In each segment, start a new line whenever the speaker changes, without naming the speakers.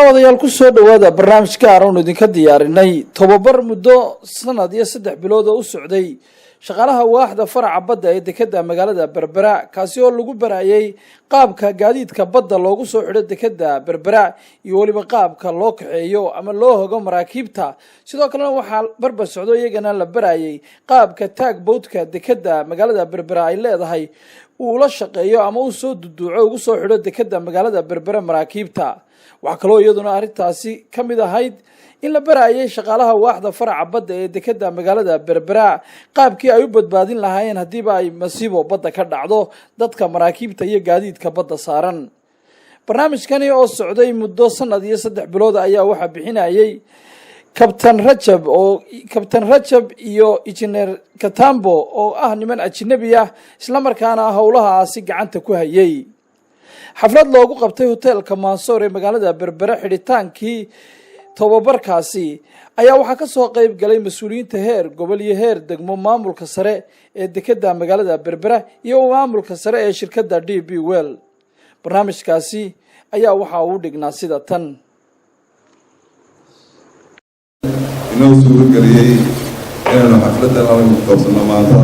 daawadayaal ku soo dhawaada barnaamijka aan idinka diyaarinay tobabar muddo sanad iyo 3 bilood oo u socday shaqaalaha waaxda faraca badda ee dekedda magaalada Berbera kaasi oo lagu barayay qaabka gaadiidka badda loogu soo xidho dekedda Berbera iyo waliba qaabka loo kaxeeyo ama loo hogo maraakiibta sidoo kalena waxa barbar socdo iyagana la barayay qaabka taag boodka dekedda magaalada Berbera ay leedahay uu la shaqeeyo ama uu soo duduuco ugu soo xidho dekedda magaalada Berbera maraakiibta waxa kale oo iyaduna arintaasi kamid ahayd in la barayay shaqaalaha waaxda faraca badda ee dekedda magaalada Berbera qaabkii ay u badbaadin lahaayeen hadiiba ay masiibo badda ka dhacdo dadka maraakiibta iyo gaadiidka badda saaran barnaamijkani oo socday muddo sanad iyo 3 bilood ayaa waxa bixinayay Captain Rajab iyo Engineer Katambo oo ah niman ajnabi ah isla markaana howlahaasi gacanta ku hayay xaflad loogu qabtay hotelka Mansour ee magaalada Berbera xidhitaankii tobabarkaasi ayaa waxa ka soo qayb galay mas'uuliyiinta heer gobol iyo heer degmo maamulka sare ee dekedda magaalada Berbera iyo maamulka sare ee shirkadda DB World barnaamijkaasi ayaa waxa uu dhignaa sida tan
inoo suuro galiyay inaan xafladda la qabsano maanta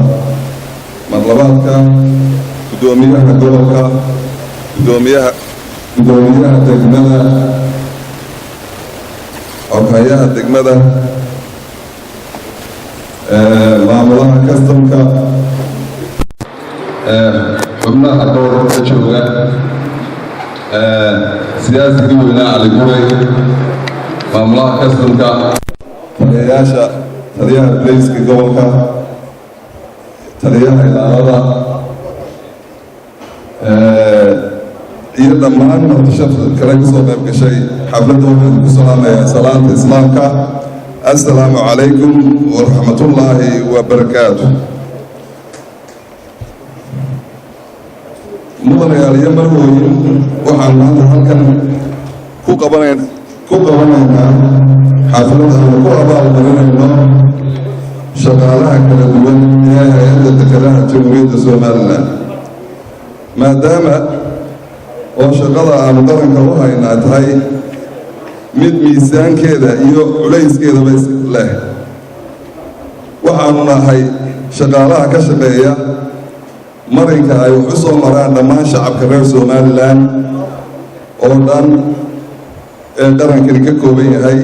marlabaadka gudoomiyaha gobolka gudoomiyaha degmada ogayaha degmada maamulaha kastamka xubnaha gobolka jooga siyaasiga weynaa cali guray maamulaha kastamka taliyaha booliiska gobolka taliyaha ilaalada iyo dhammaan martishafka kale kasoo qayb gashay xafladda waxaan ku salaamayaa salaanta islaamka assalaamu calaykum waraxmatullaahi wabarakaatu mudanayaal iyo marwooyin waxaan maanta halkan ku qabanaynaa xaflad aan ku abaalmarinayno shaqaalaha kala duwan ee hay-adda dekedaha jamhuuriyadda Somaliland maadaama oo shaqada aanu qaranka u haynaa tahay mid miisaankeeda iyo culayskeedaba leh waxaanu nahay shaqaalaha ka shaqeeya marinka ay wax u soo maraan dhammaan shacabka reer Somaliland oo dhan ee qarankani ka kooban yahay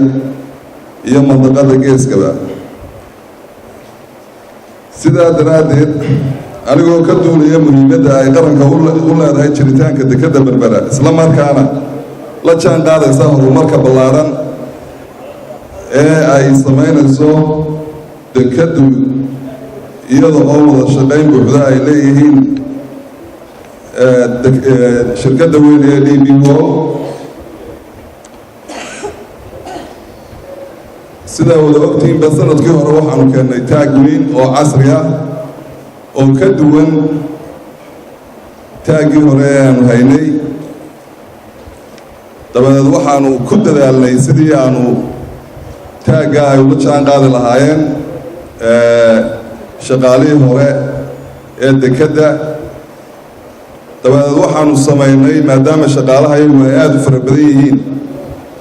iyo mandaqada geeskaba sidaa daraaddeed anigoo ka duulaya muhiimadda ay qaranka u leedahay jiritaanka dekedda Berbera isla markaana la jaan qaadaysa horumarka ballaaran ee ay samaynayso dekeddu iyada oo wada shaqayn buuxda ay leeyihiin shirkadda weyn ee DB World sidaa wada ogtiinba sanadkii hore waxaanu keennay taag weyn oo casri ah oo ka duwan taaggii hore ee aanu haynay dabadeed waxaanu ku dadaalnay sidii aanu taagga ay ula jaan qaadi lahaayeen shaqaalihii hore ee dekedda dabadeed waxaanu samaynay maadaama shaqaalaha iyagu ay aada u fara badan yihiin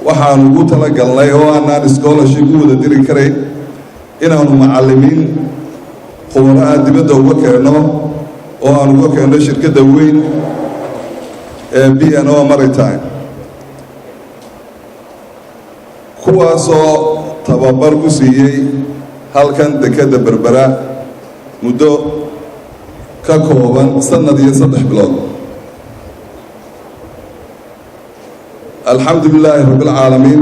waxaanu ugu talagalnay oo aanaan scholarship u wada diri karayn inaanu macallimiin khubaraha dibadda uga keenno oo aan uga keenno shirkadda weyn ee B&O Maritime kuwaasoo tababar ku siiyey halkan dekedda Berbera muddo ka kooban sanad iyo 3 bilood alxamdulilaahi rabbilcaalamiin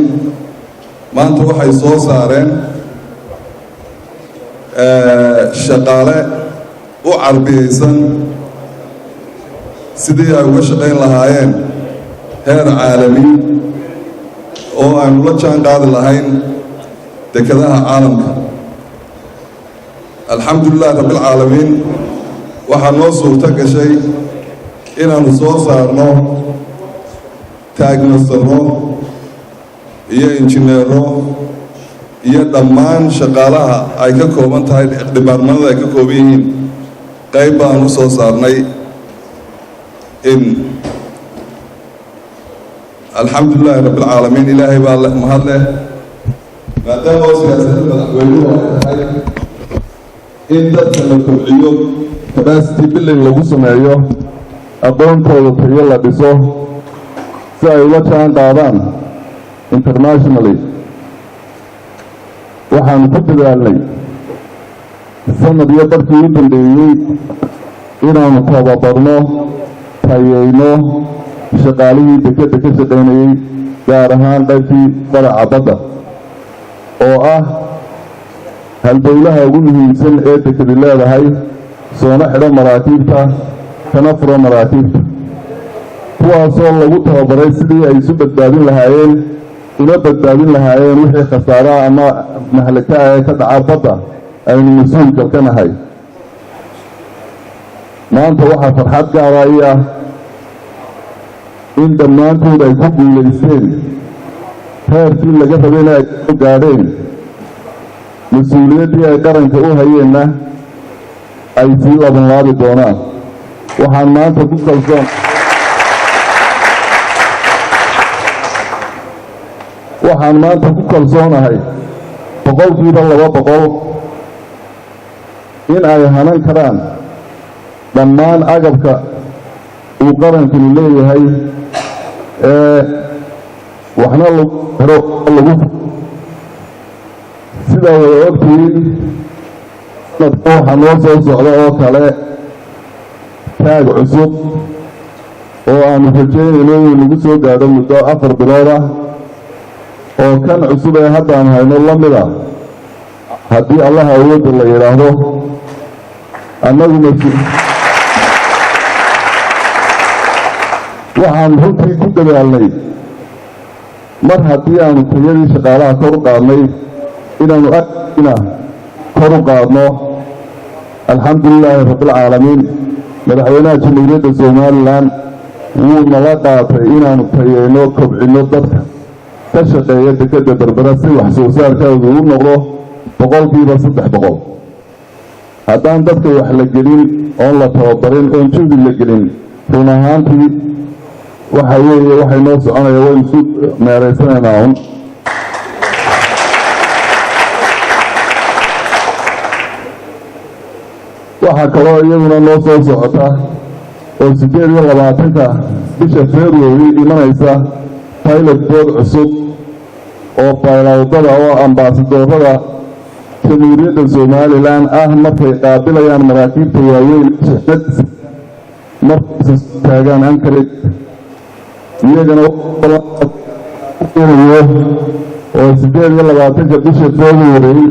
maanta waxay soo saareen shaqaale u carbiyeysan sidii ay uga shaqayn lahaayeen heer caalami oo aynu la jaan qaadi lahayn dekedaha caalamka alxamdulilaahi rabbilcaalamiin waxaa noo suurto gashay inaanu soo saarno taagmasaro iyo injineero iyo dhammaan shaqaalaha ay ka kooban tahay dhibaarmanada ay ka kooban yihiin qayb baan u soo saarnay in الحمد لله رب العالمين إلهي بالله مهله ما دام سياسة المدحوينه إن دخلكم اليوم كباستي بالله لو سمعيه أقوم توقي يلا بسه سأيوة عن داران internationally وحن كتب علي السنة دي بركي يمكن ديني إنا نطابع برنو تايينو شغالي دكت شغالي جارهان دايتي فرع عبادة oo ah halbowlaha ugu muhiimsan ee dekadu leedahay soona xidho maraakiibta kana furo maraakiibta kuwaasoo lagu tababaray sidii ay isu badbaadin lahaayeen una badbaadin lahaayeen wixii khasaaraha ama mahlaka ee ka dhaca badda aynu mas-uulka ka nahay maanta waxaa farxad gaara ii ah in dhammaantood ay ku guulaysteen heerkii laga rabayna ay u gaadheen mas-uuliyaddii ay qaranka u hayeenna ay sii labanlaabi doonaan waxaan maanta ku kalsoonahay boqolkiiba 200 in ay hanan karaan dhammaan agabka uu qarankani leeyahay waxna lagu sidaa wada ogtihiin waxaa noo soo socda oo kale taag cusub oo aanu rajeynayno inuu nagu soo gaadho muddo 4 bilood ah oo kan cusub ee haddaan hayno la mid ah haddii allah awoodda la yidhaahdo annagu waxaan runtii ku dadaalnay mar haddii aanu tayadii shaqaalaha kor u qaadnay inaanu agina kor u qaadno alxamdulilaahi rabbilcaalamiin madaxweynaha jamhuuriyadda somalilan wuu nala qaatay inaanu tayeyno kobcinno dadka ka shaqeeya dekadda berbera si wax soo saarkoodu u noqdo boqolkiiba 300 haddaan dadka wax la gelin oon la tababarin oon juhdi la gelin run ahaantii waxa weeye waxay noo soconaya waynu isu meeraysanaynaa un waxaa kaloo iyaduna noo soo socota oo 28 bisha February imanaysa pilot board cusub oo baylawdada oo ambaasadorada jamhuuriyadda somalilan ah markay qaabilayaan maraakiibta waaweyn shirkad markay taagaan Anchorage iyagana oo 28 bisha February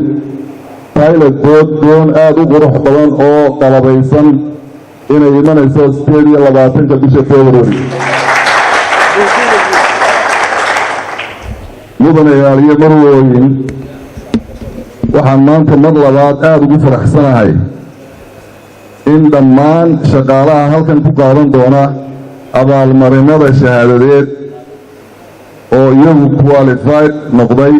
pilot board doon aad u qurux badan oo qalabaysan inay imanayso 28 bisha February mudanayaal iyo marwooyin waxaan maanta mar labaad aad ugu faraxsanahay in dhammaan shaqaalaha halkan ku qaadan doona abaalmarinada shahaadadeed oo iyagu qualified noqday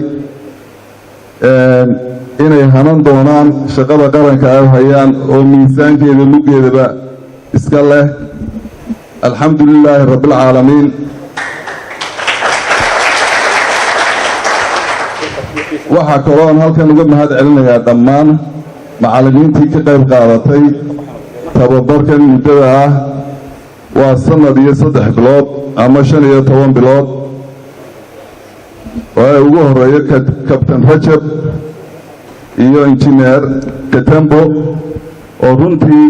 inay hanan doonaan shaqada qaranka ay hayaan oo miisaankeeda lugeedaba iska leh alxamdulilaahi rabbilcaalamiin waxaa kaloon halkan uga mahad celinayaa dhammaan macallimiintii ka qayb qaadatay tababarkan muddada ah waa sanad iyo 3 bilood ama 15 bilood oo ugu horeeyo kabtan Rajab iyo injineer Katambo oo runtii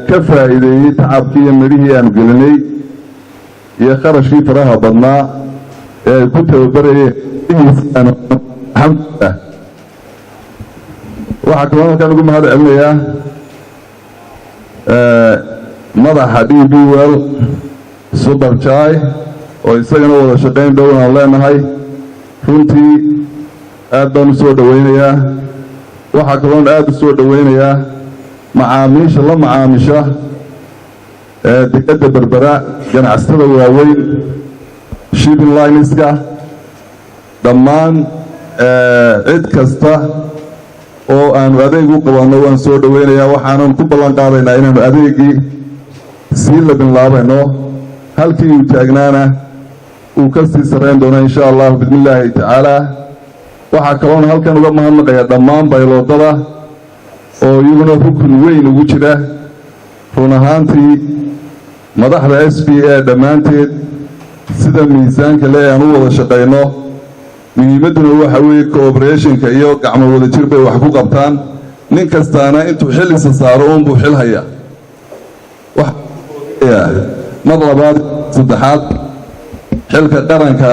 ka faa'iideeyay tacabkii iyo midhihii aan gelinay iyo qarashkii faraha badnaa ee ku tababarayeen alxamdulillah waxaa kaloo halkan ugu mahad celinayaa madaxa DB Well Super Chai oo isagana wada shaqayn dhow aan leenahay runtii aad baan u soo dhaweynayaa waxaa kaloo aad u soo dhaweynayaa macaamiisha la macaamisha dekadda berbera ganacsatada waaweyn shipping lineska dhammaan cid kasta oo aanu adeeg u qabanno waan soo dhaweynayaa waxaanan ku ballan qaadaynaa inaanu adeegii sii labinlaabayno halkii uu taagnaana uu ka sii sarreyn doono insha allah bismi illaahi tacaala. waxaa kaloona halkan uga mahadnaqaya dhammaan bayloodada oo iyaguna rukun weyn ugu jira. run ahaantii madaxda s b a dhammaanteed sida miisaanka le aan u wada shaqayno, muhiimadduna waxa weeye cooperationka iyo gacmo wada jir bay wax ku qabtaan. nin kastaana intuu xil isa saaro uunbuu xil haya. mar labaad saddexaad xilka qaranka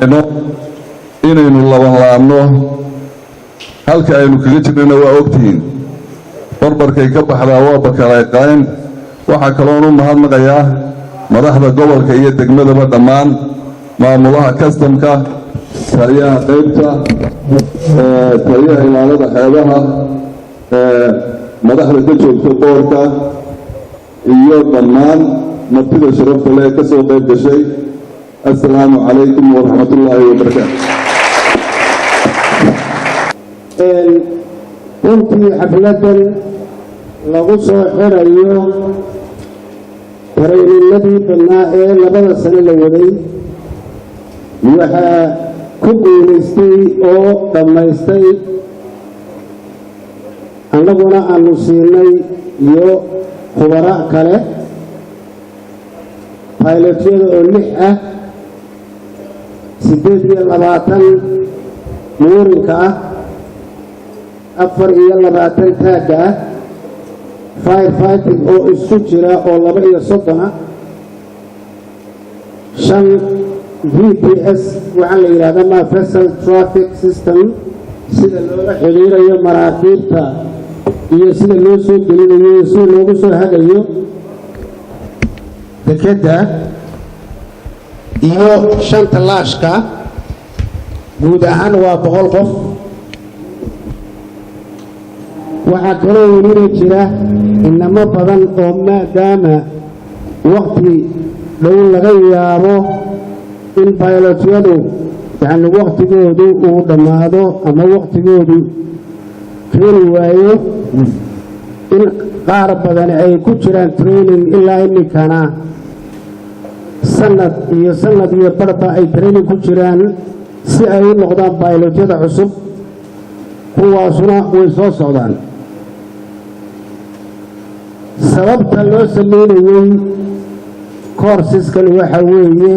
aynu inaynu labanlaabno halka aynu kaga jirnayna waa ogtihiin. barbarkay ka baxdaa waa bakaleeqayn. waxaa kaloon u mahadnaqayaa madaxda gobolka iyo degmadaba dhammaan, maamulaha kastamka, taliyaha qaybta, taliyaha ilaalada xeebaha, madaxda ka joogta boorka iyo dhammaan martida sharafta leh ka soo qayb gashay. assalaamu calaykum waraxmatullaahi wabarakaatu.
runtii xafladan lagu soo xirayo tareyninadii badnaa ee 2 sano la waday waxaa ku guulaystay oo dhammaystay annaguna aanu siinay iyo khubaro kale baylotyada oo 6 ah 28 muurinka ah 24 taagga ah firefighting oo isku jira oo 32 ah 5 GPS waxaa la yidhaahdaa vessel traffic system sida loola xiriirayo maraakiibta iyo sida loo soo gelinayo iyo sida loogu soo hagayo dekedda iyo 5 laashka guud ahaan waa 100 qof. waxaa kaloo welina jira inamo badan oo maadaama waqti dhow laga yaabo in baylotyadu yacni waqtigoodu uu dhammaado ama waqtigoodu keeni waayo, in qaar badan ay ku jiraan training ilaa iminkana sanad iyo barba ay training ku jiraan si ay u noqdaan baylotyada cusub. kuwaasuna way soo socdaan. sababta loo sameynayey koorsiskan waxa weeye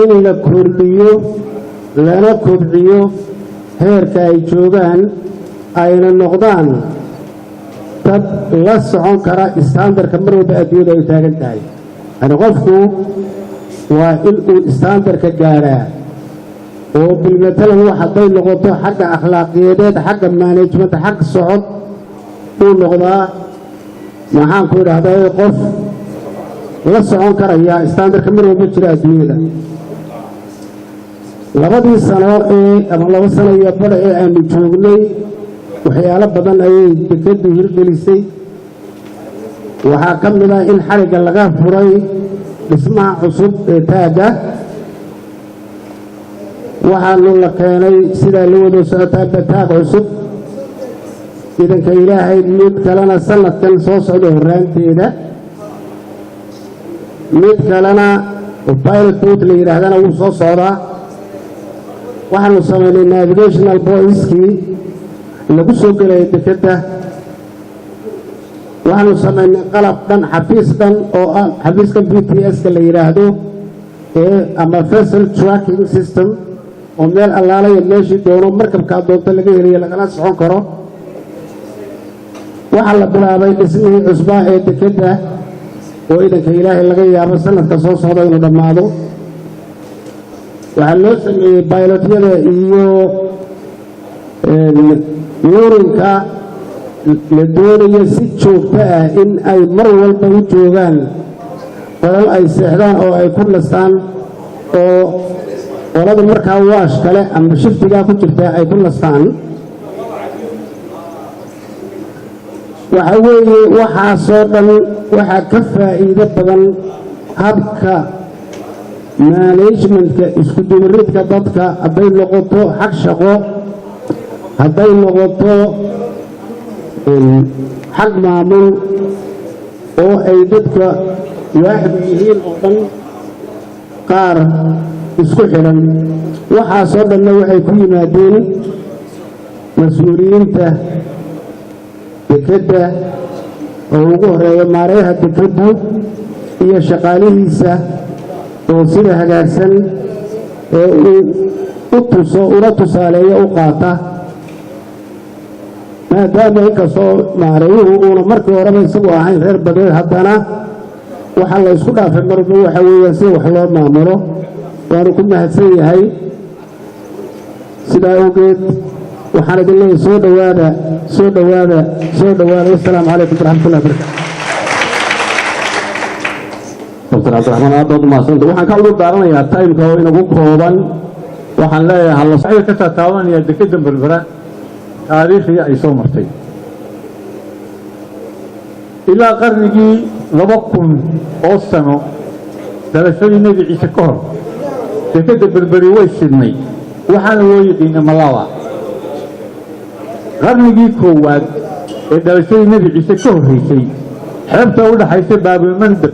in la kordhiyo lana kobciyo heerka ay joogaan, ayna noqdaan dad la socon kara istaandarka mar walba adduunyada ay taagan tahay. yani qofku waa in uu istaandarka gaadhaa oo bilmatalan wax hadday noqoto xagga akhlaaqiyadeed, xagga management, xagga socod uu noqdaa maxaan ku idhaahdaa qof la socon karaya istaandarka mar walba jira adduunyada. 2 sano ama 2 sano iyo bar ee aanu joognay waxyaalo badan ayay dekeddu hirgelisay. waxaa ka mid ah in xarigga laga furay dhismaha cusub ee taagga. waxaanu la keenay sidaa la wada socotaaba taag cusub. idanka ilaahay mid kalena sanadkan soo socda horraanteeda, mid kalena pilot boat la yidhaahdana wuu soo socdaa. waxaanu samaynay navigational boyskii lagu soo gelaya dekedda. waxaanu samaynay qalab dhan, xafiis dhan oo ah xafiiska GPS-ka la yidhaahdo ama vessel tracking system oo meel allaalaya meeshii doono markabkaa doonto laga helayo lagala socon karo. waxaa la bilaabay dhismihii cusbaa ee dekedda oo idanka ilaahay laga yaabo sanadka soo socda inuu dhammaado. waxaa loo sameeyey baylotyada iyo muurinka la doonayo si joogto ah in ay mar walba u joogaan qolal ay seexdaan oo ay ku nastaan, oo qolada markaa waash kale ama shiftigaa ku jirta ay ku nastaan. waxa weeye waxaasoo dhan waxaa ka faa'iido badan habka managementka isku dubaridka dadka, hadday noqoto xag shaqo, hadday noqoto xag maamul, oo ay dadka waaxdu yihiin oo dhan qaar isku xidhan waxaasoo dhanna waxay ku yimaadeen mas-uuliyiinta dekedda oo ugu horeeya maareeyaha dekeddu iyo shaqaalihiisa oo sida hagaagsan ee uu ula tusaaleeyo u qaata maadaama inkastoo maareeyuhu uuna markii horeba isagu ahayn reer badeed haddana waxaa la isku dhaafay marba waxa weeyaan sida wax loo maamulo waanu ku mahadsan yahay sidaa awgeed waxaan idin leeyahay soo dhowaada wassalaamu calaykum waraxmatullahi wabarakatu dr cabdiraxmaan aad baad umahadsanta waxaan ka ugu daaranayaa taymka oo inagu kooban waxaan leeyahay waxay ka taataabanaya dekedda berbera taariikhii ay soo martay ilaa qarnigii 2000 oo sano dalashadii nebi ciise ka hor dekedda berberi way sidnay waxaana loo yiqiina malawa qarnigii koowaad ee dalashadii nebi ciise ka horreysay xeebta u dhaxaysa baabilmandab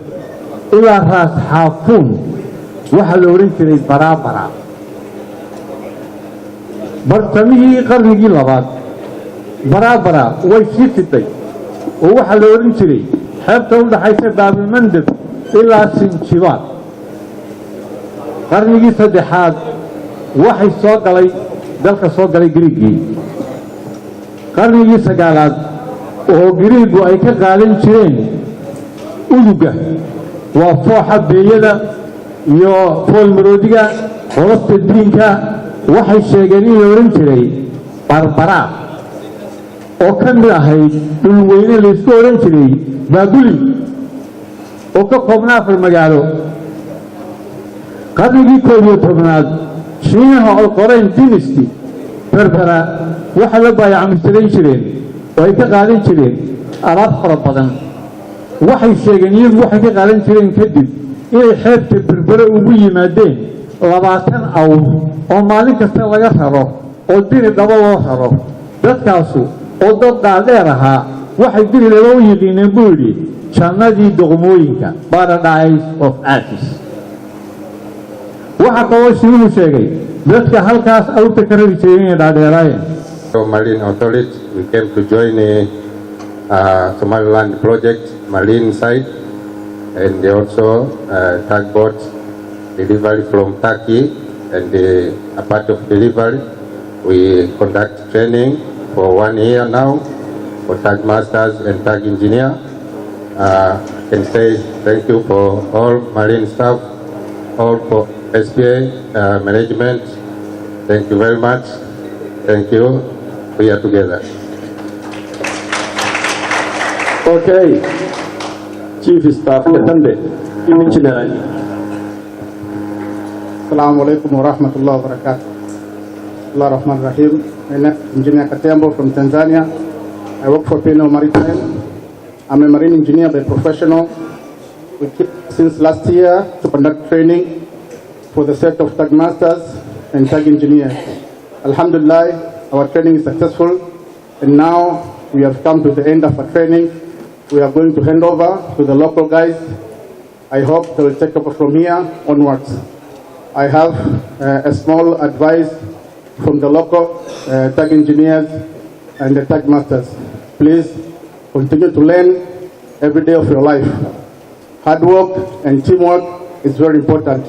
ilaa raas xaafuun waxaa la odhan jiray baraabara bartamihii qarnigii labaad baraabara way sii fiday oo waxaa la odhan jiray xeebta u dhaxaysa baabilmandab ilaa sinjibaad qarnigii saddexaad waxay soo galay dalka soo galay giriigii qarnigii sagaalaad oo giriigu ay ka qaadan jireen uduga waa fooxa beeyada iyo foolmaroodiga qolofta diinka waxay sheegeen in la odhan jiray barbaraa oo ka mid ahayd dhulweyne laysku odhan jiray baabuli oo ka koobna 4 magaalo qarnigii 11aad shiinaha oo qoreen dynasty berbera waxa la baayacmushtaran jireen oo ay ka qaadan jireen alaab fara badan waxay sheegeen iyagu waxay ka qaadan jireen kadib inay xeebta berbere ugu yimaadeen 20 awr oo maalin kasta laga raro oo diri dhabo loo raro dadkaasu oo dad dhaadheer ahaa waxay diri dhabo u yiqiineen buu yidhi jannadii doqmooyinka paradise of ashes waxa kaloo shiinuhu sheegay dadka halkaas awrta ka rari jiray inay dhaadheeraayeen
Marine Authority, we came to join Somaliland project, marine side, and also tugboat delivery from Turkey. And a part of delivery, we conduct training for 1 year now for tug masters and tug engineer. I can say thank you for all marine staff, all for SPA management. Thank you very much. Thank you. We are together.
Okay, Chief Staff Katambe, Engineer.
Assalamu alaikum wa rahmatullahi wa barakatuh. Allah Rahman Rahim. My name is Engineer Katembo from Tanzania. I work for Pino Maritime. I'm a marine engineer by professional. We keep since last year to conduct training for the set of tug masters and tug engineers. Alhamdulillah, our training is successful, and now we have come to the end of our training. We are going to hand over to the local guys. I hope they will take over from here onwards. I have a small advice from the local tug engineers and the tug masters. Please continue to learn every day of your life. Hard work and teamwork is very important.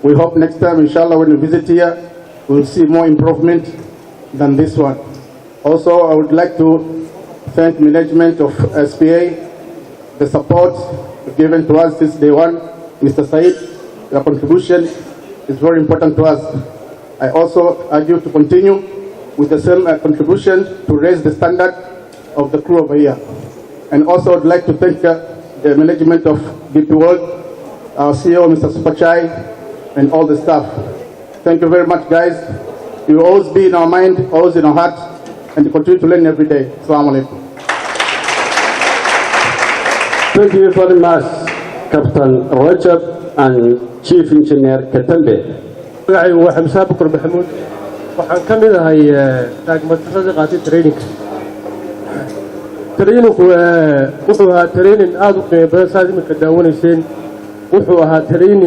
We hope next time, inshallah, when we visit here, we'll see more improvement than this one. Also, I would like to thank management of SPA, the support given to us since day one. Mr. Said, your contribution is very important to us. I also urge you to continue with the same contribution to raise the standard of the crew over here. And also I'd like to thank the management of DP World, our CEO, Mr. Supachai, and all the staff. Thank you very much, guys. You will always be in our mind, always in our heart, and continue to learn every day. Assalamu alaikum.
Thank you very much, Captain Rajab and Chief Engineer Katambe.
waxaan Saabukar Maxamuud waxaan ka mid ahay taagmatirada qaatay training ترينك وحوها ترين آدو قيبان سادي من كداونيسين وحوها ترين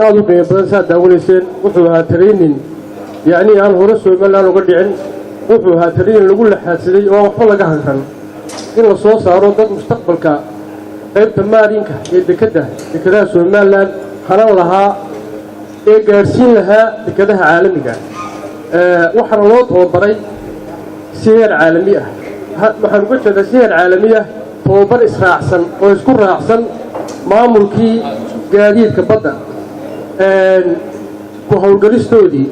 آدو قيبان سادي داونيسين وحوها ترين يعني أنا هرسو يملا نقدعن وحوها ترين نقول لحاسدي وحولا قهنكن إن الصوص عروض مستقبلك قيبت مارينك دكدا سومالا حرام لها قارسين لها دكدها عالمية وحنا لو توبري سير عالمية waxaan ku jeedaa siyar caalamiya tababar israacsan oo isku raacsan maamulkii gaadiidka badda ku hawlgalistoodii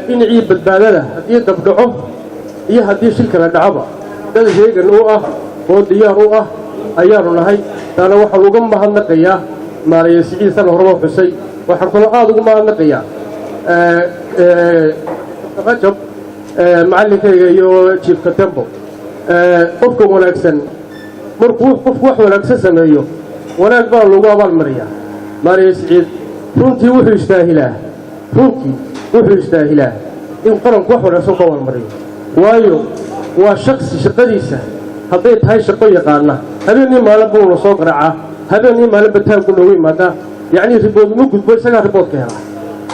dhinacii badbaadada haddii dabdhaco iyo haddii shil kala dhacaba dad heegan u ah oo diyaar u ah ayaanu nahay taana waxaan uga mahadnaqayaa maaraya siciisan horeba xusay waxaan kaloo aad ugu mahadnaqayaa rajab macallinkayga iyo jiifka tembo qofka wanaagsan markuu qofku wax wanaagsan sameeyo wanaag baa lagu abaalmariyaa maaraya siciid runtii wuxuu istaahilaa in qaranku wax wanaagsan ku abaalmariyo waayo waa shaksi shaqadiisa hadday tahay shaqo yaqaana habeenii maalin buu la soo garaacaa habeenii maalin bataanku noogu yimaadaa yacni ribood ma gudbo isagaa riboodka helaa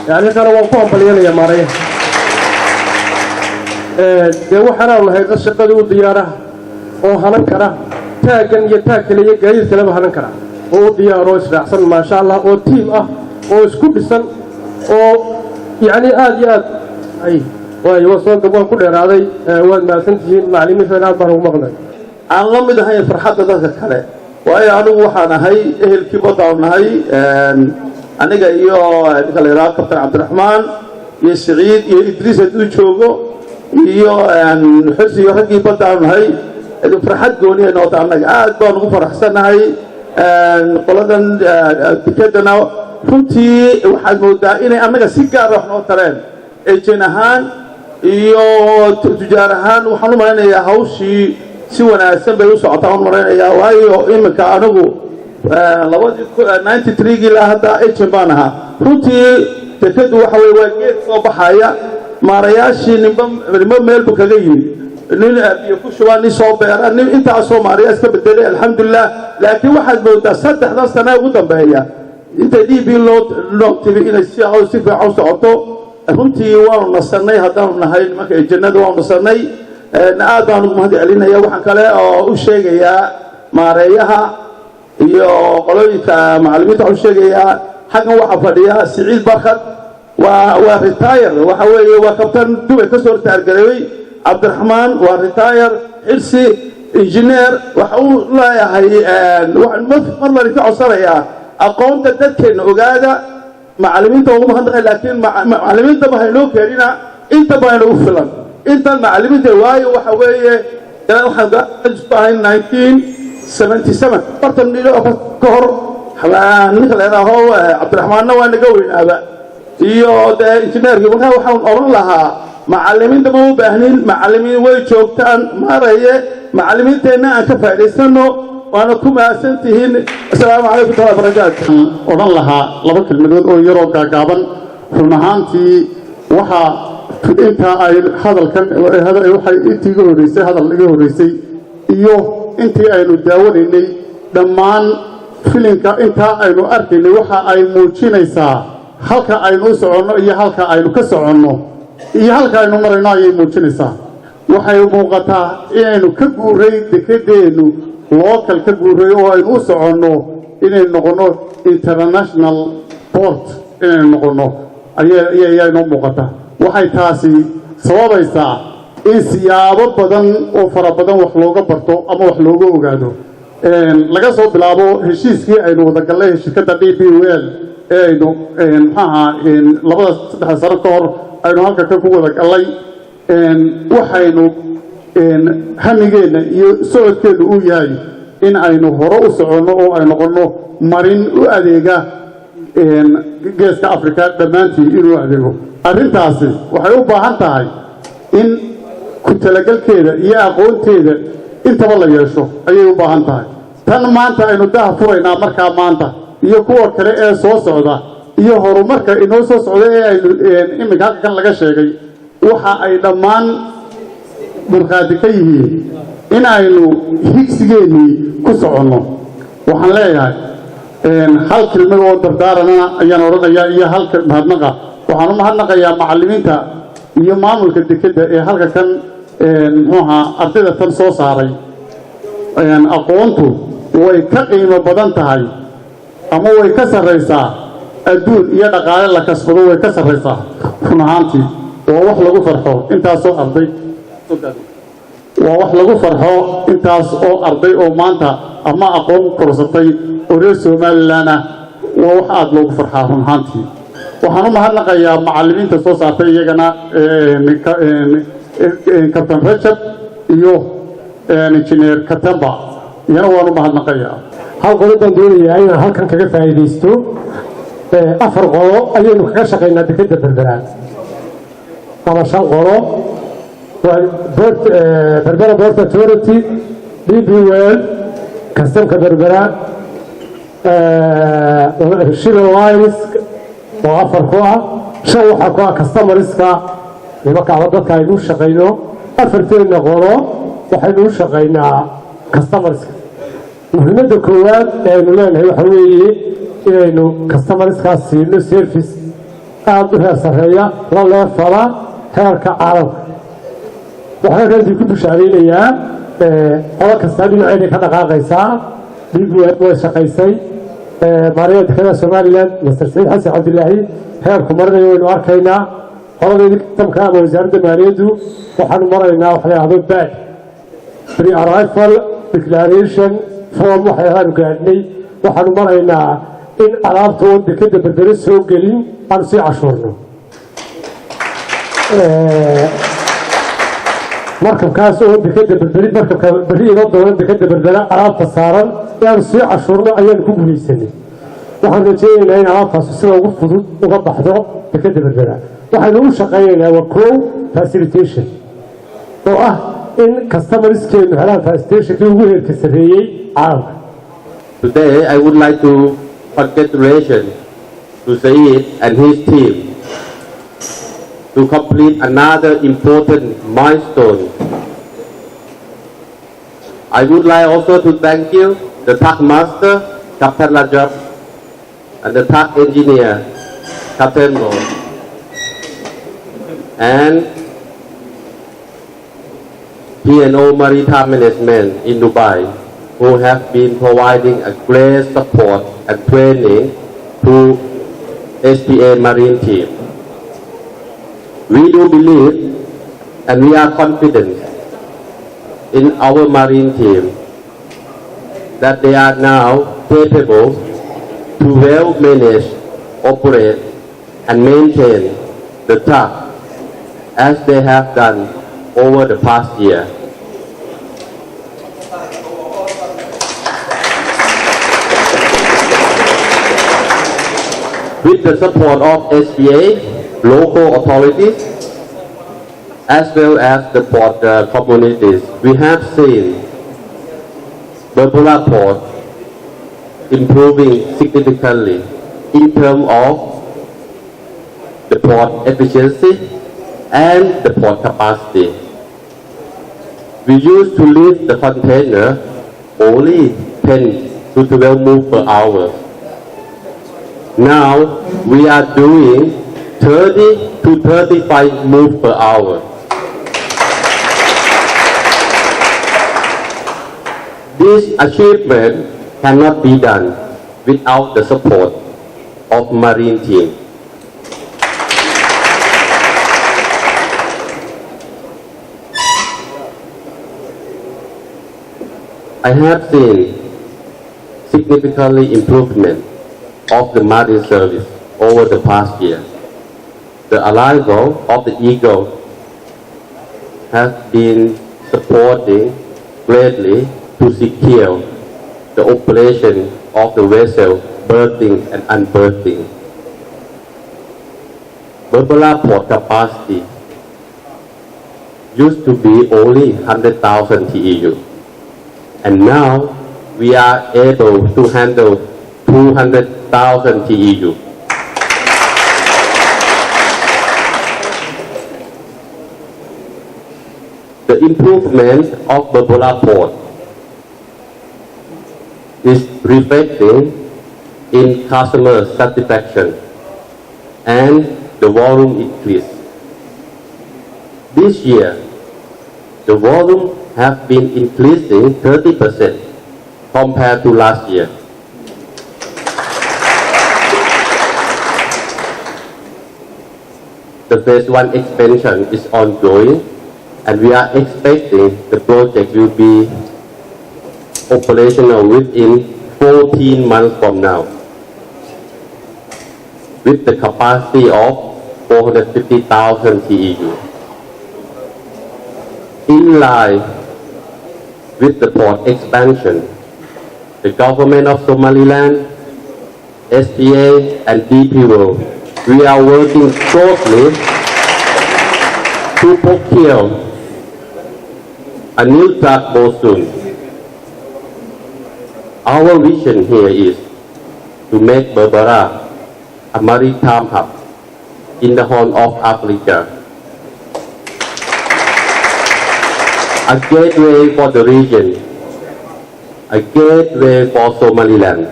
yacni kana waan ku hambalyanayaa maaraya dee waxaanaan nahay dad shaqadii u diyaaraha oo hanan kara taaggan iyo taag kale iyo gaadiid kaleba hanan kara oo u diyaaroo israacsan maasha allah oo tiim ah oo isku dhisan oo yacni aad iyo aad waayo waan ku dheeraaday waad mahadsantihiin macallimiintan aad baan ugu maqnay
aan la mid ahayn farxadda dadka kale waayo anigu waxaan ahay ehelkii baddaan nahay aniga iyo ninka la yidhaha kabtan cabdiraxmaan iyo siciid iyo idriis hadduu joogo iyo xus iyo raggii baddaan nahay farxad gooniya noota annaga aad baan ugu faraxsannahay qoladan dekedana runtii waxaad moodaa inay annaga si gaar wax noo tareen ejen ahaan iyo tujaar ahaan waxaan u malaynayaa hawshii si wanaagsan bay u socotaa aan maraynayaa waayo iminka anigu 93gii ilaa hadda ejen baan ahaa runtii dekedu waxa weye waa geed soo baxaya maarayaashii ninba meelbu kaga yimid nin biyo ku shubaa nin soo beera nin intaasoo maarayaa iska bedelay alxamdulilah laakiin waxaad moodaa 3 sano ugu dambeeya intay db loo tibi inay si fiican u socoto runtii waanu nasannay haddaanu nahay nimanka jannada waanu nasannay aad baan ugu mahad celinaya waxaan kale oo u sheegayaa maareeyaha iyo qolooyinka macallimiinta waxaan u sheegayaa xaggan waxaa fadhiya siciid barkad waa retire waxa weeye waa kabtan dubay ka soo ritaargareeyey cabdiraxmaan waa retire xirsi injineer waxa uu leeyahay mar baan ka codsanayaa aqoonta dadkeenna ogaada macallimiinta ugu mahadnaqay laakiin macallimiinta ma haynoo keenina inta bayna u filan intan macallimiinta waayo waxa weeye waxaan ahay 1977 bartan ka hor ninka la yidhaaho cabdiraxmaanna waa naga weynaaba iyo dee injineerkii markaa waxaan odhan lahaa macallimiinta ma u baahnin macallimiin way joogtaan maaraye macallimiinteenna aan ka faa'iidaysano waana ku mahadsantihiin assalaamu calaykum warahmatullahi wabarakaatu
odhan lahaa laba kelmadood oo yaroo gaagaaban run ahaantii waxaa intaa ay hadalkan waxay intii iga horreysay hadal iga horreysay iyo intii aynu daawanaynay dhammaan filimka intaa aynu arkaynay waxa ay muujinaysaa halka aynu u soconno iyo halka aynu ka soconno iyo halka aynu marayno ayay muujinaysaa waxay muuqataa inaynu ka guuray dekedeennu local ka guuray oo aynu u soconno inaynu noqonno international port inaynu noqonno ayaa inoo muuqataa waxay taasi sababaysaa in siyaabo badan oo fara badan wax looga barto ama wax looga ogaado laga soo bilaabo heshiiskii aynu wada gallay shirkadda DPWL ee aynu labada 3 sano ka hor aynu halka ku wada gallay waxaynu hamigeenna iyo socodkeenu uu yahay in aynu hore u soconno oo ay noqonno marin u adeega geeska afrika dhammaantii inuu adeego arrintaasi waxay u baahan tahay in ku talagalkeeda iyo aqoonteeda intaba la yeesho ayay u baahan tahay tan maanta aynu daha furaynaa markaa maanta iyo kuwa kale ee soo socda iyo horumarka inoo soo socda ee aynu iminka halka kan laga sheegay waxa ay dhammaan markhaati ka yihiin in aynu higsigeennii ku soconno. waxaan leeyahay hal kelmad oo dardaaranana ayaan odhanayaa iyo hal mahadnaqa. waxaan u mahadnaqayaa macallimiinta iyo maamulka dekedda ee halka kan muxuu ahaa ardayda tan soo saaray. aqoontu way ka qiimo badan tahay ama way ka sarraysaa adduun iyo dhaqaale la kasbado way ka sarraysaa. run ahaantii waa wax lagu farxo intaasoo arday oo maanta ama aqoon korsatay oo reer Somaliland ah. waa wax aad loogu farxaa run ahaantii. waxaan u mahadnaqayaa macallimiinta soo saartay iyagana Captain Rajab iyo Engineer Katamba iyana waan u mahadnaqayaa.
hal qodob baan doonayaa inaan halkan kaga faa'iidaysto. 4 qolo ayaynu kaga shaqaynaa dekedda Berbera ama 5 qolo. Berbera Port Authority, DP World, Customka Berbera, Shell Lines oo 4 ku ah, 5 waxa ku ah customerska nimanka dadka aynu shaqayno. 4 qolo waxaynu u shaqaynaa customerska. muhiimadda koowaad ee aynu leenahay waxa weeye inaynu customerskaas siino service aad u heer sarreeya la leefala heerka caalamka. waxaan runtii ku bushaaraynayaa qolo kasta dhinaceeday ka dhaqaaqaysaa. DPWorld way shaqaysay. maariyaha dekedda Somaliland Mr. Said Xasan Cabdilaahi heerku marinayo waynu arkaynaa. qoladeedii tamka ama wasaaradda maaliyaddu waxaanu maraynaa wax la yidhaahdo back pre-arrival declaration form waxyaalahaanu gaadhnay. waxaanu maraynaa in alaabta oo dekedda Berbera soo gelin aanu sii cashuurno. markabkaas oo dekedda Berbera markabka berri inoo doonan dekedda Berbera alaabta saaran inaanu sii cashuurno ayaanu ku guulaysanay. waxaan rajaynaynaa in alaabtaas sida ugu fudud uga baxdo dekedda Berbera. waxaynu u shaqaynaynaa waa kow facilitation oo ah in customerskeenu helaan facilitationkii ugu heerka sarreeyey caalamka.
Today, I would like to congratulate to Said and his team to complete another important milestone. I would like also to thank you, the TAC Master, Captain Rajab, and the TAC Engineer, Captain Mo, and P&O Maritime Management in Dubai, who have been providing a great support and training to SPA Marine Team. We do believe and we are confident in our Marine team that they are now capable to well manage, operate and maintain the TAC as they have done over the past year. With the support of SPA, local authorities, as well as the port communities, we have seen Berbera Port improving significantly in terms of the port efficiency and the port capacity. We used to lift the container only 10 to 12 moves per hour. Now we are doing 30 to 35 moves per hour. This achievement cannot be done without the support of Marine team. I have seen significantly improvement of the Marine service over the past year. The arrival of the Eagle has been supporting greatly to secure the operation of the vessel berthing and unberthing. Berbera port capacity used to be only 100,000 TEU, and now we are able to handle 200,000 TEU. the improvement of Berbera Port is reflecting in customer satisfaction and the volume increase. This year, the volume have been increasing 30% compared to last year. The phase 1 expansion is ongoing, and we are expecting the project will be operational within 14 months from now, with the capacity of 450,000 TEU. In line with the port expansion, the government of Somaliland, SPA and DP World, we are working closely to procure a new tugboat soon. Our vision here is to make Berbera a maritime hub in the Horn of Africa, a gateway for the region, a gateway for Somaliland,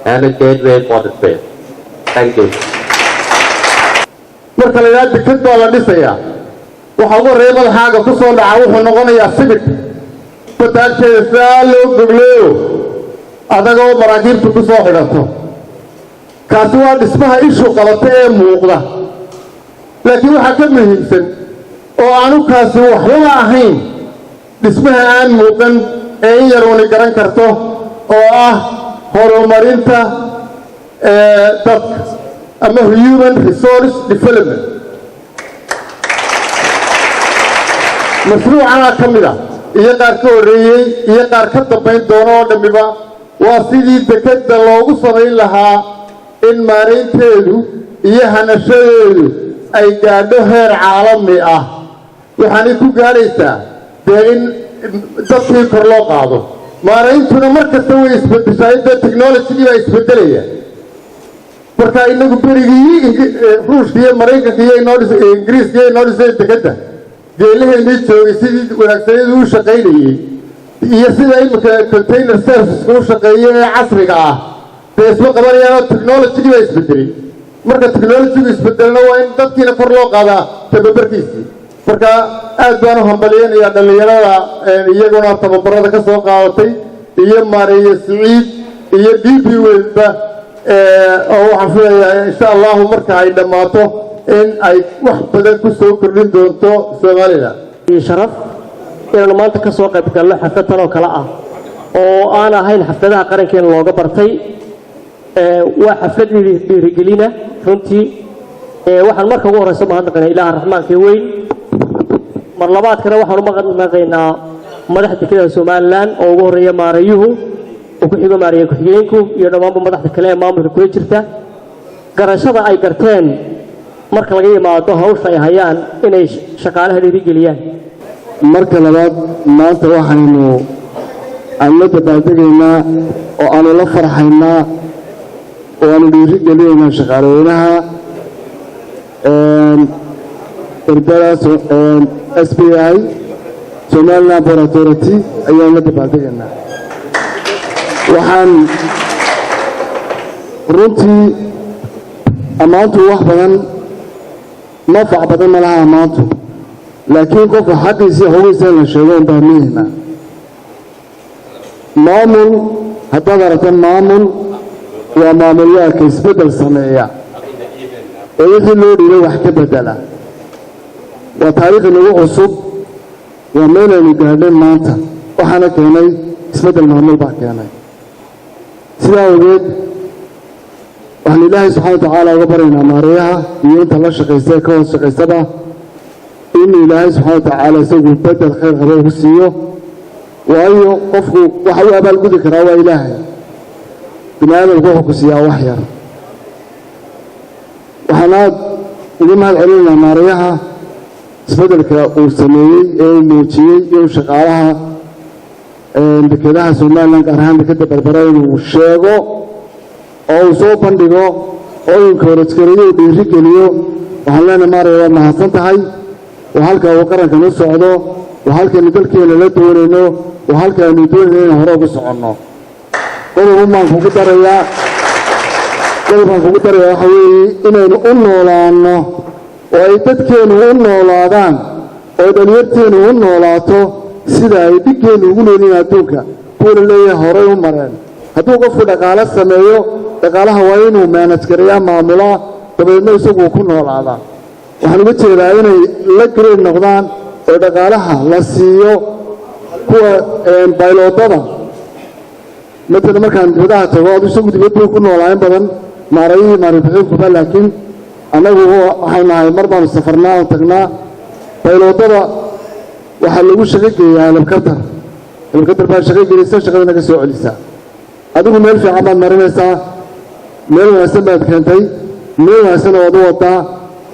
and a gateway for the trade. Thank you.
marka la yiraahdo deked baa la dhisayaa waxa ugu horeeya madaxaaga ku soo dhaca wuxuu noqonayaa sibir badaasheeda saa loo gogleeyo adagoo maraakiibtu ku soo xidhato kaasi waa dhismaha ishu qabata ee muuqda laakiin waxaa ka muhiimsan oo aanu kaasi waxba ahayn dhismaha aan muuqan ee in yar uuni garan karto oo ah horumarinta dadka ama human resource development mashruucana ka mid ah iyo qaar ka horreeyey iyo qaar ka dambayn doono oo dhammiba waa sidii dekeda loogu samayn lahaa in maaraynteedu iyo hanashadeedu ay gaadho heer caalami ah waxaanay ku gaadhaysaa dee in dadkii kor loo qaado maarayntuna mar kasta way isbedeshaa inta technologygii baa isbedelaya marka inagu berigii ruushka iyo maraykanka iyo ingiriiska iyo inoo dhisay dekeda geelaheennii joogay sidii wanaagsanadu u shaqaynayey iyo sida imika container serviceka u shaqeeya ee casriga ah dee isma qabanayaan oo technologygii baa isbedelay marka technologygu isbedelna waa in dadkiina kor loo qaadaa tababarkiisii marka aad baan u hambaliyanayaa dhallinyarada iyaguna tababarada ka soo qaadatay iyo maareeye siciid iyo DP Worldba oo waxaan filayaa insha allahu marka ay dhammaato in ay wax badan ku soo kordhin doonto Soomaaliland
sharaf inaan maanta ka soo qayb galno xaflad tan oo kale ah oo aan ahayn xafladaha qarankeena looga bartay waa xaflad dhiirigelina runtii waxaan marka ugu horeysa mahadnaqaynaa ilaaha raxmaanka weyn mar labaadkana waxaan u mahadnaqaynaa madaxda dekeda Somaliland oo ugu horeeya maarayuhu oo ku xigo maaraya ku-xigeenku iyo dhammaanba madaxda kale ee maamulka kula jirta garashada ay garteen marka laga yimaado hawsha ay hayaan inay shaqaalaha dhiirigeliyaan
marka labaad maanta waxaynu la dabaaldegaynaa oo aanu la farxaynaa oo aanu dhiirigelinaynaa shaqaaleynaha Berbera SPI Somaliland Port Authority ayaan la dabaaldegaynaa waxaan runtii ammaantu wax badan nafac badan ma laha ammaantu laakiin qofka xaqiisii hogaysa la sheego un baa muhiima maamul haddaad aragtan maamul waa maamulyaadka isbeddel sameeya oo wixii loo dhiibay wax ka bedela waa taariikh inagu cusub waa meelaynu gaadhay maanta waxaana keenay isbeddel maamul baa keenay sidaa awgeed waxaan ilaahay subxaana watacaala uga baryaynaa maareeyaha iyo inta la shaqaysta ee ka hoos shaqaystaba in ilaahay subxaana watacaala isagu bedel khayr qaba ugu siiyo waayo qofku waxa u abaalgudi karaa waa ilaahay bini aadamku wuxuu ku siiyaa wax yar waxaan aad ugu mahad celinaynaa maareeyaha isbeddelka uu sameeyey ee uu muujiyey inuu shaqaalaha dekedaha Somaliland gaar ahaan dekeda Berbera inuu sheego oo uu soo bandhigo oo uu encourage gareeyo dhiirigeliyo waxaan leenahay maareeya waa mahadsan tahay وهلك وقرن كانوا صعدوا وهلك ندلك إلى لدوننا وهلك ندوننا هرب صعدنا قالوا هم فوق الدريا قالوا هم فوق الدريا حوي إن نقولنا لأنه ويتذكرون نقولنا لأذان ودليرتين نقولنا لأتو سيدا يدكين نقولنا لأتوكا كل اللي هرب مرن هذا قف دقالة سمايو دقالة هواين وما نتكريا معمولا طبعاً يسوق كنا لأذان وحنا بتشيل عيني لقري النقدان ودقالها لسيو هو بايلوتنا مثل ما كان بدأ تواضع سوق تبدو كنا العين بدن ماري بحب كفل لكن أنا هو حنا مرة من سفرنا وتقنا بايلوتنا وحلو شقيق يعني الكتر بعد شقيق لسه شغلنا كسوق لسه هذا هو ميل في عمل مريسا ميل سنة كنتي ميل سنة وضوطة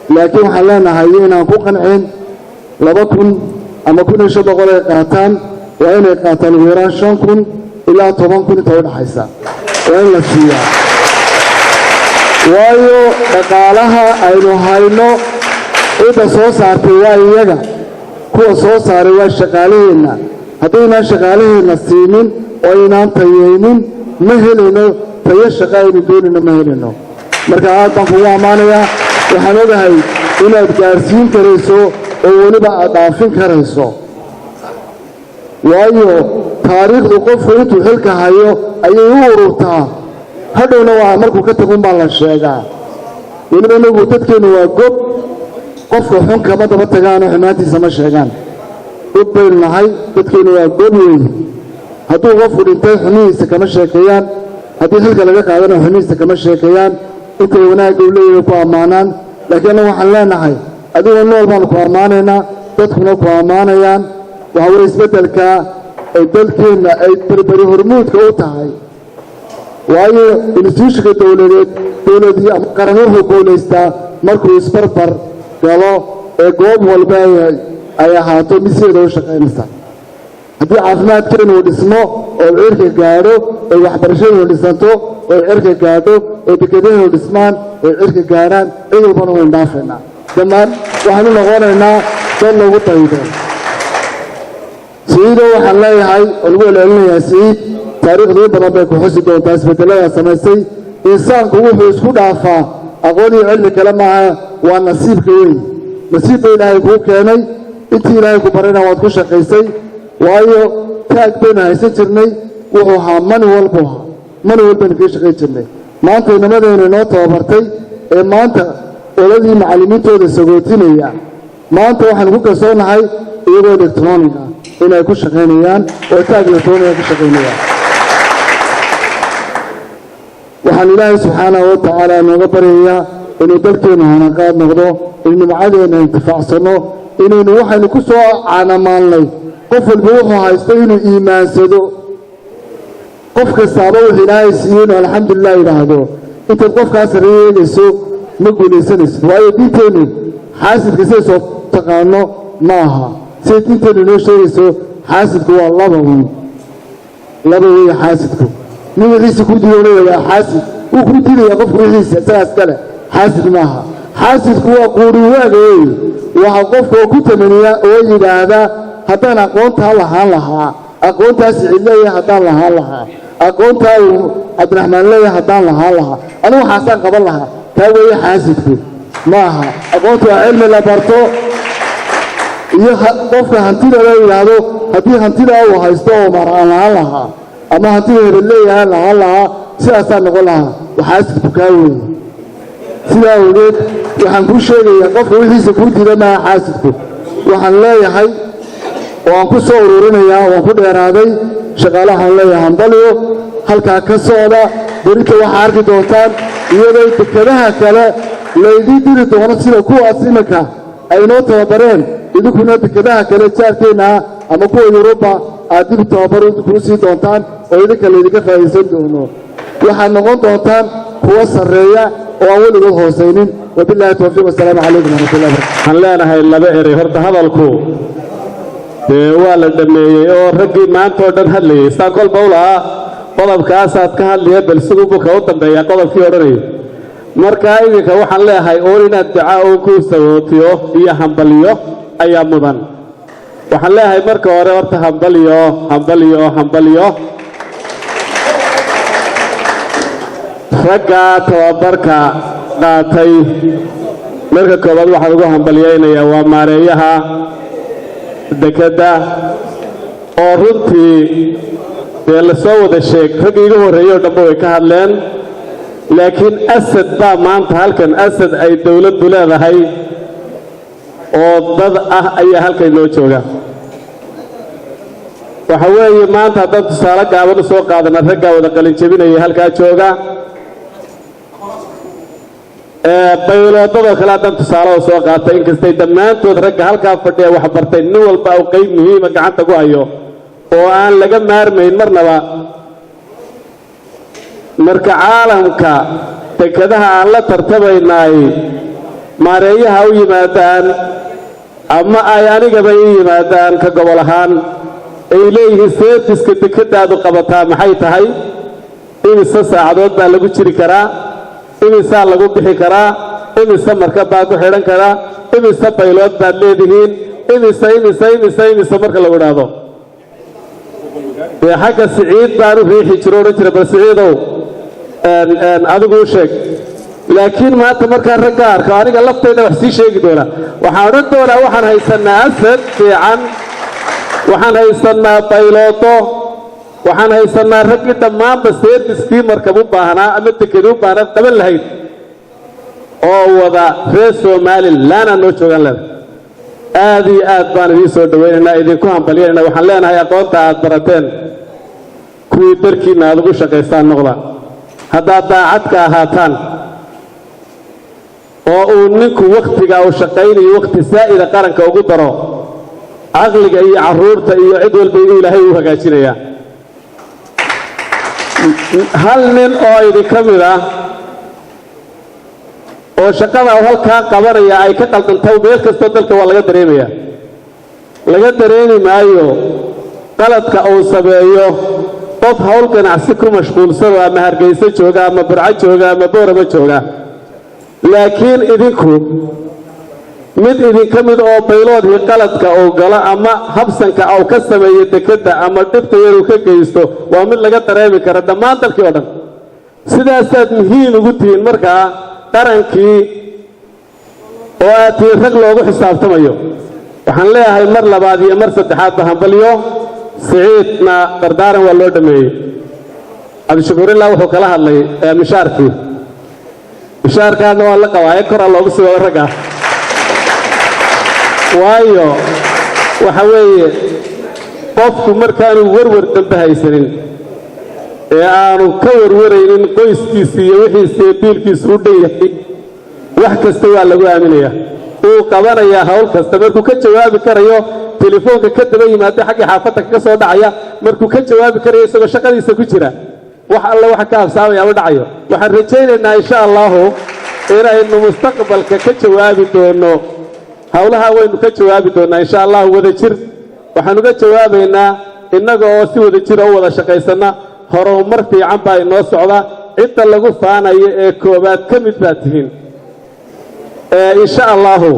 لكن حلنا هاينا كوكن عين لبكون أما كنا شبه قلة قاتان وين قاتان ويران شان كن إلا طبعا كنا تود حيسا وين لفيا وايو دقالها أينو هاينو إذا صوص عرفوا يجا كوا صوص عرفوا شغالين هذين شغالين السيمين وينام تيمين مهلنا تيشغالين دوننا مهلنا مركعات بقوا مانيا وحنوده هاي إن الجارسين كريسو ونبع ضعفين كريسو وايو تاريخ القفل تحلك هايو أيه ورطة هذا نوع مركو كتبون بالشجاع ونبع نقول تذكر وقب قفل حنك ما تبتغانو حماتي سما شجعان قبل نهاي تذكر وقب هذا قفل انتهى حنيس كما شكيان هذه حلك لك عادنا حنيس كما شكيان انت هناك قولي لكو أمانان لكن أنا وحلنا هاي أدو النور بانكو أمانينا تدخلوكو أمانيان وهو إسبتلك الدلكين أي بربري هرمود كوتاي وهي إنسوشك دولدي قرنوه بوليستا مركو إسبربر قالوا قوم والباي أي هاتو بيسيرو شقينسا هذه عافمات كانوا اسمه العرق قادو الوحبرشين واللسانتو العرق قادو البكدين والاسمان العرق قادان ايو بانو اندافعنا دمان وحنو نغونا دون لغو طيبين سيدو وحنلاي هاي الوال علمي يا سيد تاريخ ذي برابيك وحسي دون تاسبت الله يا سميسي إنسان كوحو يسكو دافا أقولي علمي كلامها والنصيب كوي نصيب إلهي كو كاني انتي إلهي كو برينا وادكو شقيسي waayo taag bayna haysan jirnay wuxuu ahaa mani walbana ka shaqayn jirnay maanta inamadayna inoo tababartay ee maanta oladii macallimiintooda sagootinaya maanta waxaan ku kalsoonahay iyagoo elektroniga inay ku shaqaynayaan oo taag elektroniga ku shaqaynayaan waxaan ilaahay subxaanahu wa tacaala nooga baryayaa inuu dalkeenu hanaqaad noqdo in nimcadeena intifaacsano inaynu waxaynu ku soo caanamaanay qof walba wuxuu haystay inuu iimaansado qof kastaaba wuxuu ilaahay siiyeen alxamdulilah yidhaahdo intaad qofkaas reeegayso ma guulaysanaysid waayo diinteennu xaasidka siday soo taqaano ma aha siday diinteennu inoo sheegayso xaasidku waa laba weeye xaasidku nin wixiisa ku diidoonaya waa xaasid wuu ku diidaya qofku wixiisa isagaas kale xaasid maaha xaasidku waa quuriwaaga weeye waxa qofka oo ku tamaniya oo yidhaahdaa haddaan aqoontaa lahaan lahaa aqoontaas cidleeya haddaan lahaan lahaa aqoontaa uu cabdiraxmaan leeya haddaan lahaan lahaa anigu waxaasaan qaban lahaa taa weeye xaasidku ma aha aqoontu waa cilmi la barto iyo qofka hantida la yidhaahdo haddii hantidaa uu haysto oo maraan lahaan lahaa ama hantida hebel leeyaha lahaan lahaa sidaasaan noqon lahaa xaasidku kaa weeye sidaa awgeed waxaan kuu sheegayaa qofka wixiisa kuu diida maaha xaasidku waxaan leeyahay waan ku soo ururinayaa waan ku dheeraaday shaqaalahan leeyahay handaliyo halkaa ka socda berita waxaa arki doontaan iyadoo dekadaha kale laydii diri doono sida kuwaas iminka ay noo tababareen idinkuna dekadaha kale jaarkeenna ama kuwa yuruba aad dib tababar idinkuu sii doontaan oo idinka laydinka faa'iidaysan doono waxaad noqon doontaan kuwa sarreeya oo aan weligood hoosaynin wabilaahi tawfiiq wasalaamu calaykum waraxmatullahi wabarakatu
waxaan leenahay laba erey horta hadalku waa la dhameeyey oo raggii maanta oo dhan hadlayay istaan kolba u lahaa qodobkaasaad ka hadlaya bal siduu buka u dambeeyaa qodobkii odhanayay markaa iminka waxaan leeyahay oo inaad ducaa uu ku sagootiyo iyo hambaliyo ayaa mudan waxaan leeyahay marka hore horta hambaliyo ragga tababarka qaatay marka koobaad waxaan ugu hambaliyaynayaa waa maareeyaha dekedda oo runtii dee la soo wada sheeg raggii iga horreeyey oo dhanba way ka hadleen laakiin asad baa maanta halkan asad ay dawladdu leedahay oo dad ah ayaa halkan noo jooga waxa weeye maanta haddaan tusaale gaaban u soo qaadana raggaa wada qalinjebinaya halkaa jooga bayloodadoo kale haddaan tusaale u soo qaatay inkastay dhammaantood ragga halkaa fadhiya wax bartay nin walba uu qayb muhiima gacanta ku hayo oo aan laga maarmayn marnaba marka caalamka dekedaha aan la tartamaynaay maareeyaha u yimaadaan ama ay anigaba ii yimaadaan ka gobol ahaan ay leeyihiin seerfiska dekeddaadu qabataa maxay tahay imise saacadood baa lagu jiri karaa imisaa lagu bixi karaa imise marka baa ku xidhan karaa imise baylood baad leedihiin imise marka lagu idhaahdo dee xagga siciid baan u riixi jiro odhan jira bal siciidow adigu u sheeg laakiin maanta markaan ragga arko aniga laftayda wax sii sheegi doona waxaan odhan doonaa waxaan haysannaa asad fiican waxaan haysannaa bayloodo waxaan haysannaa raggii dhammaanba seerfiskii markab u baahnaa ama dekedi u baahnaa qaban lahayd oo wada reer somalilan aan noo joogaan leeda aad iyo aad baan idiin soo dhawaynaynaa idinku hambalyanayna waxaan leenahay aqoonta aad barateen kuwii darkiinna aad ugu shaqaystaan noqda haddaad daacad ka ahaataan oo uu ninku wakhtiga uu shaqaynayo wakhti saa'ida qaranka ugu daro caqliga iyo carruurta iyo cid walba inuu ilaahay u hagaajinayaa hal nin oo idinka mid ah oo shaqada uu halkaa qabanaya ay ka qaldantaw meel kastoo dalka waa laga dareemayaa laga dareemi maayo qaladka uu sameeyo qof hawl ganacsi ku mashquulsano ama hargeysa jooga ama burco jooga ama boorama jooga laakiin idinku mid idinka mid oo bayloodkii qaladka uu galo ama habsanka uu ka sameeyo dekedda ama dhibta yar uu ka geysto waa mid laga dareemi kara dhammaan dalkii oo dhan sidaasaad muhiim ugu tihiin markaa qarankii oo aad tihiin rag loogu xisaabtamayo waxaan leeyahay mar labaad iyo mar saddexaadba hambalyo siciidna dardaaran waa loo dhameeyey cabdishakuurillah wuxuu kala hadlay mishaarkaadna waa la qabaaye koraa loogu sii wado ragga waayo waxa weeye qofku markaanu warwar dambe haysanin ee aanu ka warwaraynin qoyskiisa iyo wixiisa iyo biilkiisa u dhan yahay wax kasta waa lagu aaminayaa wuu qabanayaa hawl kasta markuu ka jawaabi karayo telefoonka ka daba yimaada xaggii xaafadda kaga soo dhacaya markuu ka jawaabi karayo isagoo shaqadiisa ku jira wax alla waxa ka habsaamaya ma dhacayo waxaan rajaynaynaa insha allahu inaynu mustaqbalka ka jawaabi doono hawlaha waynu ka jawaabi doonnaa insha allahu wada jir waxaanu ka jawaabaynaa innaga oo si wada jir oo wada shaqaysanna horumar fiican baa inoo socda cidda lagu faanayo ee koobaad ka mid baad tihiin insha allahu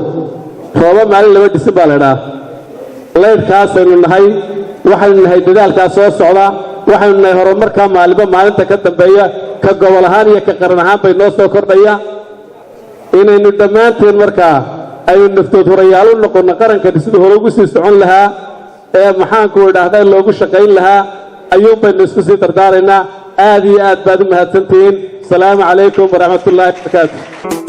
rooba maalin laba dhisin baa laydhaa laydhkaasaynu nahay waxaynu nahay dadaalkaas soo socda waxaynu nahay horumarkaa maalinba maalinta ka dambeeya ka gobol ahaan iyo ka qaran ahaan bay noo soo kordhaya inaynu dhammaanteen markaa aynu naftood horayaal u noqonno qarankan siduu hore ugu sii socon lahaa ee maxaanku idhaahdaa loogu shaqayn lahaa ayuun baynu isku sii dardaaraynaa aad iyo aad baad u mahadsantihiin asalaamu calaykum waraxmatullaahi wabarakaatu